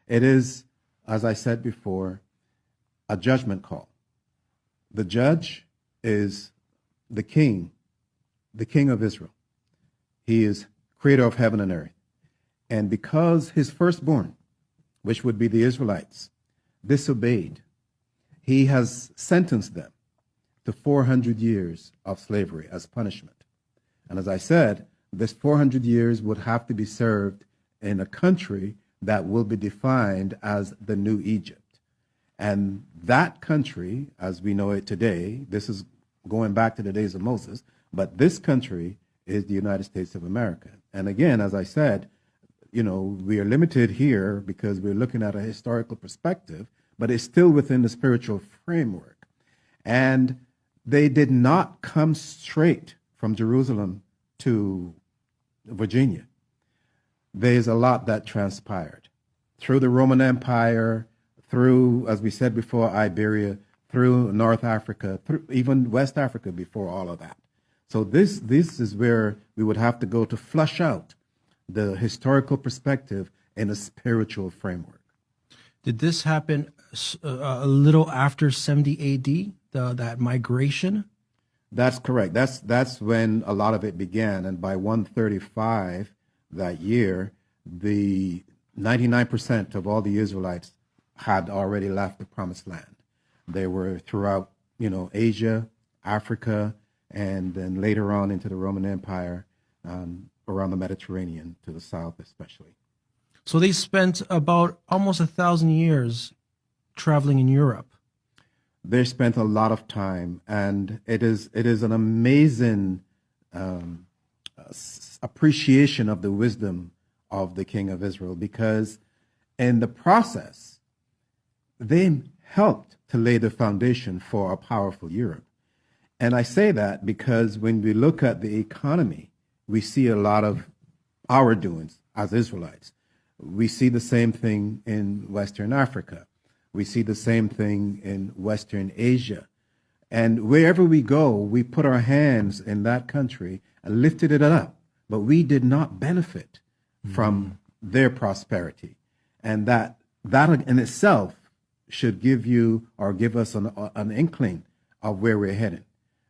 It is, as I said before, a judgment call. The judge is the king of Israel. He is creator of heaven and earth. And because his firstborn, which would be the Israelites, disobeyed, he has sentenced them to 400 years of slavery as punishment. And as I said, this 400 years would have to be served in a country that will be defined as the New Egypt. And that country, as we know it today, this is going back to the days of Moses, but this country is the United States of America. And again, as I said, we are limited here because we're looking at a historical perspective, but it's still within the spiritual framework. And they did not come straight from Jerusalem to Virginia. There's a lot that transpired through the Roman Empire, through, as we said before, Iberia, through North Africa, through even West Africa before all of that. So this is where we would have to go to flush out the historical perspective in a spiritual framework. Did this happen a little after 70 AD, that migration? That's correct. That's when a lot of it began. And by 135 that year, the 99% of all the Israelites had already left the Promised Land. They were throughout, Asia, Africa, and then later on into the Roman Empire, around the Mediterranean to the south especially. So they spent about almost 1,000 years traveling in Europe. They spent a lot of time, and it is an amazing appreciation of the wisdom of the King of Israel, because in the process, they helped to lay the foundation for a powerful Europe. And I say that because when we look at the economy, we see a lot of our doings as Israelites. We see the same thing in Western Africa. We see the same thing in Western Asia. And wherever we go, we put our hands in that country and lifted it up. But we did not benefit from their prosperity. And that in itself should give you or give us an inkling of where we're heading.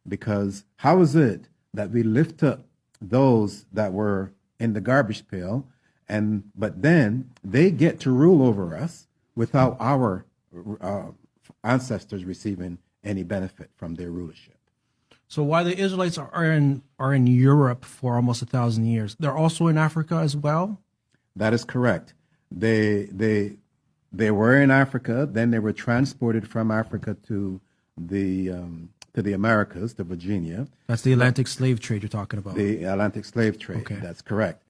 Because how is it that we lift up those that were in the garbage pail, but then they get to rule over us without our ancestors receiving any benefit from their rulership? So while the Israelites are in Europe for almost 1,000 years, they're also in Africa as well? That is correct. They were in Africa, then they were transported from Africa to the Americas, to Virginia. That's the Atlantic slave trade you're talking about. The Atlantic slave trade, okay. That's correct.